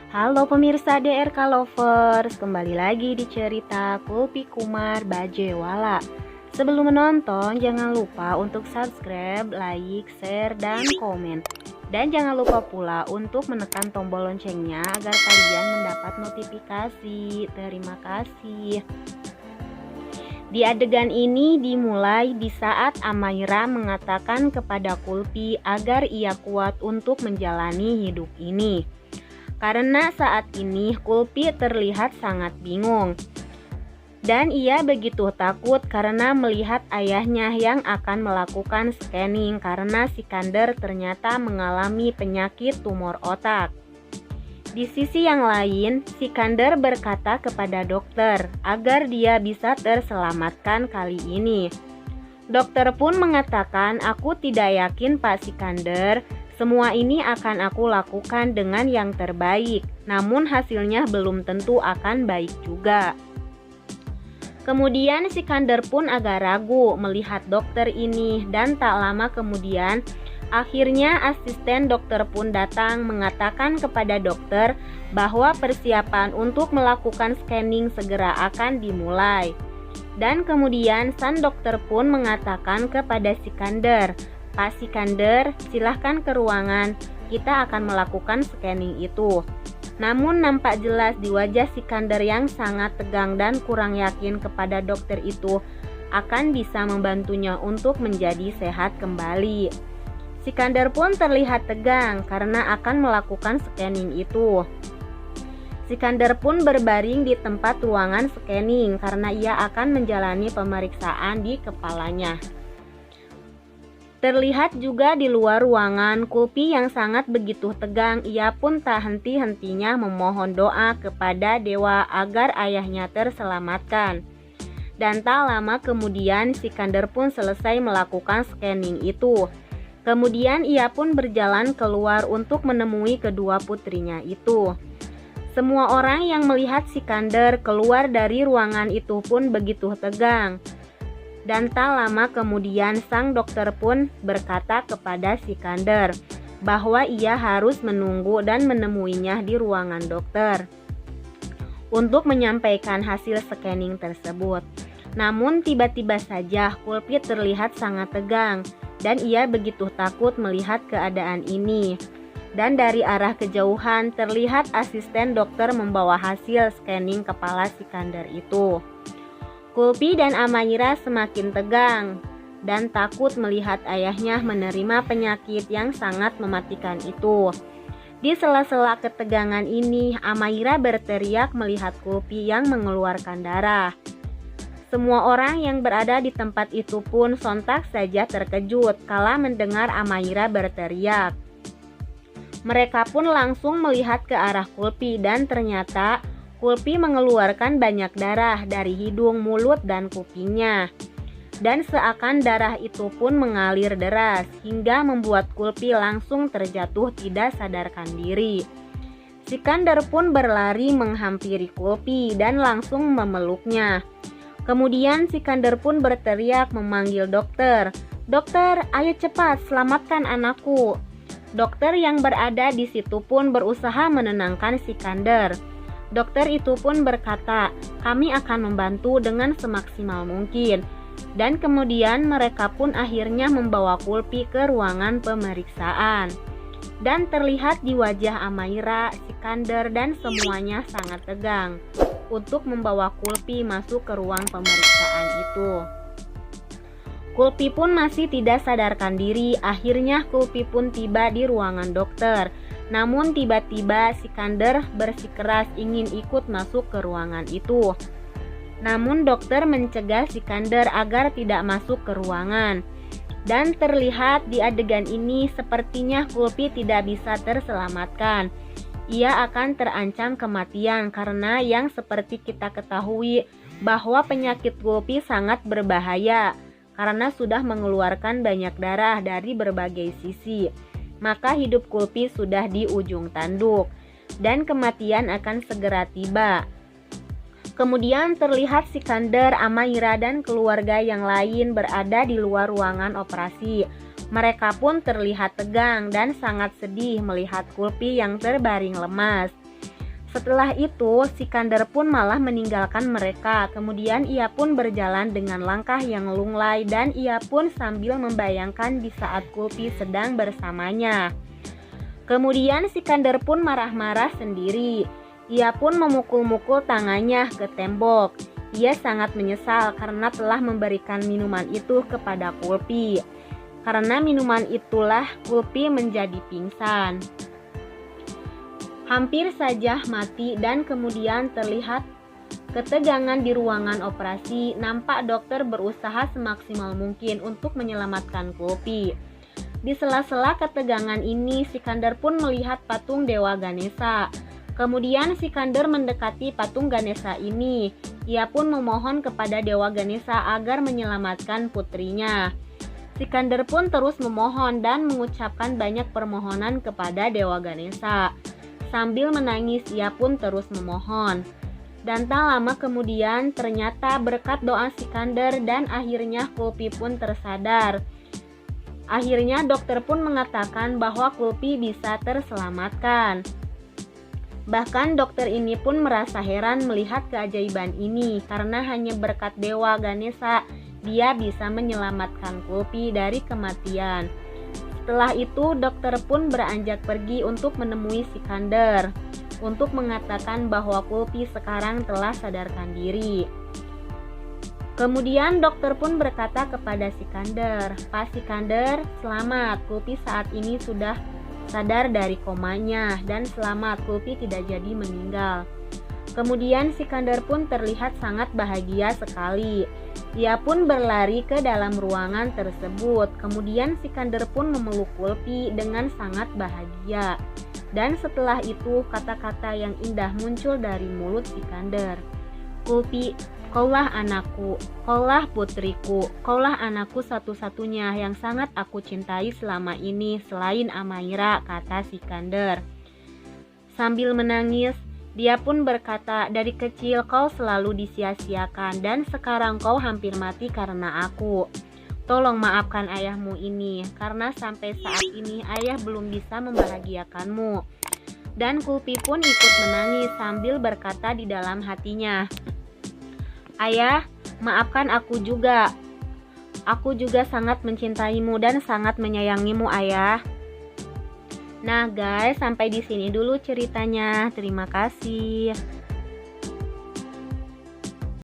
Halo pemirsa DRK Lovers, kembali lagi di cerita Kulpi Kumar Bajewala. Sebelum menonton, jangan lupa untuk subscribe, like, share, dan komen. Dan jangan lupa pula untuk menekan tombol loncengnya agar kalian mendapat notifikasi. Terima kasih. Di adegan ini dimulai di saat Amaira mengatakan kepada Kulpi agar ia kuat untuk menjalani hidup ini. Karena saat ini Kulpi terlihat sangat bingung. Dan ia begitu takut karena melihat ayahnya yang akan melakukan scanning karena Sikandar ternyata mengalami penyakit tumor otak. Di sisi yang lain, Sikandar berkata kepada dokter agar dia bisa terselamatkan kali ini. Dokter pun mengatakan, "Aku tidak yakin Pak Sikandar, semua ini akan aku lakukan dengan yang terbaik, namun hasilnya belum tentu akan baik juga." Kemudian Sikandar pun agak ragu melihat dokter ini dan tak lama kemudian akhirnya asisten dokter pun datang mengatakan kepada dokter bahwa persiapan untuk melakukan scanning segera akan dimulai. Dan kemudian sang dokter pun mengatakan kepada Sikandar, "Pak Sikandar, silahkan ke ruangan, kita akan melakukan scanning itu." Namun nampak jelas di wajah Sikandar yang sangat tegang dan kurang yakin kepada dokter itu akan bisa membantunya untuk menjadi sehat kembali. Sikandar pun terlihat tegang karena akan melakukan scanning itu. Sikandar pun berbaring di tempat ruangan scanning karena ia akan menjalani pemeriksaan di kepalanya. Terlihat juga di luar ruangan Kulpi yang sangat begitu tegang. Ia pun tak henti-hentinya memohon doa kepada dewa agar ayahnya terselamatkan. Dan tak lama kemudian Sikandar pun selesai melakukan scanning itu. Kemudian ia pun berjalan keluar untuk menemui kedua putrinya itu. Semua orang yang melihat Sikandar keluar dari ruangan itu pun begitu tegang. Dan tak lama kemudian sang dokter pun berkata kepada Sikandar bahwa ia harus menunggu dan menemuinya di ruangan dokter untuk menyampaikan hasil scanning tersebut. Namun tiba-tiba saja Kulpi terlihat sangat tegang dan ia begitu takut melihat keadaan ini. Dan dari arah kejauhan terlihat asisten dokter membawa hasil scanning kepala Sikandar itu. Kulpi dan Amaira semakin tegang dan takut melihat ayahnya menerima penyakit yang sangat mematikan itu. Di sela-sela ketegangan ini, Amaira berteriak melihat Kulpi yang mengeluarkan darah. Semua orang yang berada di tempat itu pun sontak saja terkejut kala mendengar Amaira berteriak. Mereka pun langsung melihat ke arah Kulpi dan ternyata Kulpi mengeluarkan banyak darah dari hidung, mulut, dan kupingnya. Dan seakan darah itu pun mengalir deras hingga membuat Kulpi langsung terjatuh tidak sadarkan diri. Sikandar pun berlari menghampiri Kulpi dan langsung memeluknya. Kemudian Sikandar pun berteriak memanggil dokter. "Dokter, ayo cepat selamatkan anakku." Dokter yang berada di situ pun berusaha menenangkan Sikandar. Dokter itu pun berkata, "Kami akan membantu dengan semaksimal mungkin." Dan kemudian mereka pun akhirnya membawa Kulpi ke ruangan pemeriksaan. Dan terlihat di wajah Amaira, Sikandar dan semuanya sangat tegang untuk membawa Kulpi masuk ke ruang pemeriksaan itu. Kulpi pun masih tidak sadarkan diri. Akhirnya Kulpi pun tiba di ruangan dokter. Namun tiba-tiba Sikandar bersikeras ingin ikut masuk ke ruangan itu. Namun dokter mencegah Sikandar agar tidak masuk ke ruangan. Dan terlihat di adegan ini sepertinya Kulpi tidak bisa terselamatkan. Ia akan terancam kematian karena yang seperti kita ketahui bahwa penyakit Kulpi sangat berbahaya karena sudah mengeluarkan banyak darah dari berbagai sisi. Maka hidup Kulpi sudah di ujung tanduk dan kematian akan segera tiba. Kemudian terlihat Sikandar, Amaira, dan keluarga yang lain berada di luar ruangan operasi. Mereka pun terlihat tegang dan sangat sedih melihat Kulpi yang terbaring lemas. Setelah itu, Sikandar pun malah meninggalkan mereka. Kemudian ia pun berjalan dengan langkah yang lunglai dan ia pun sambil membayangkan di saat Kulpi sedang bersamanya. Kemudian Sikandar pun marah-marah sendiri. Ia pun memukul-mukul tangannya ke tembok. Ia sangat menyesal karena telah memberikan minuman itu kepada Kulpi. Karena minuman itulah Kulpi menjadi pingsan. Hampir saja mati dan kemudian terlihat ketegangan di ruangan operasi. Nampak dokter berusaha semaksimal mungkin untuk menyelamatkan Kulpi. Di sela-sela ketegangan ini, Sikandar pun melihat patung Dewa Ganesha. Kemudian Sikandar mendekati patung Ganesha ini. Ia pun memohon kepada Dewa Ganesha agar menyelamatkan putrinya. Sikandar pun terus memohon dan mengucapkan banyak permohonan kepada Dewa Ganesha. Sambil menangis, ia pun terus memohon. Dan tak lama kemudian, ternyata berkat doa Sikandar dan akhirnya Kulpi pun tersadar. Akhirnya dokter pun mengatakan bahwa Kulpi bisa terselamatkan. Bahkan dokter ini pun merasa heran melihat keajaiban ini karena hanya berkat Dewa Ganesha dia bisa menyelamatkan Kulpi dari kematian. Setelah itu dokter pun beranjak pergi untuk menemui Sikandar untuk mengatakan bahwa Kulpi sekarang telah sadarkan diri. Kemudian dokter pun berkata kepada Sikandar, "Pak Sikandar, selamat, Kulpi saat ini sudah sadar dari komanya dan selamat, Kulpi tidak jadi meninggal." Kemudian Sikandar pun terlihat sangat bahagia sekali. Ia pun berlari ke dalam ruangan tersebut. Kemudian Sikandar pun memeluk Kulpi dengan sangat bahagia. Dan setelah itu kata-kata yang indah muncul dari mulut Sikandar. "Kulpi, kaulah anakku, kaulah putriku, kaulah anakku satu-satunya yang sangat aku cintai selama ini selain Amaira," kata Sikandar. Sambil menangis, dia pun berkata, "Dari kecil kau selalu disia-siakan dan sekarang kau hampir mati karena aku. Tolong maafkan ayahmu ini, karena sampai saat ini ayah belum bisa membahagiakanmu." Dan Kulpi pun ikut menangis sambil berkata di dalam hatinya, "Ayah, maafkan aku juga. Aku juga sangat mencintaimu dan sangat menyayangimu, ayah." Nah guys, sampai di sini dulu ceritanya. Terima kasih.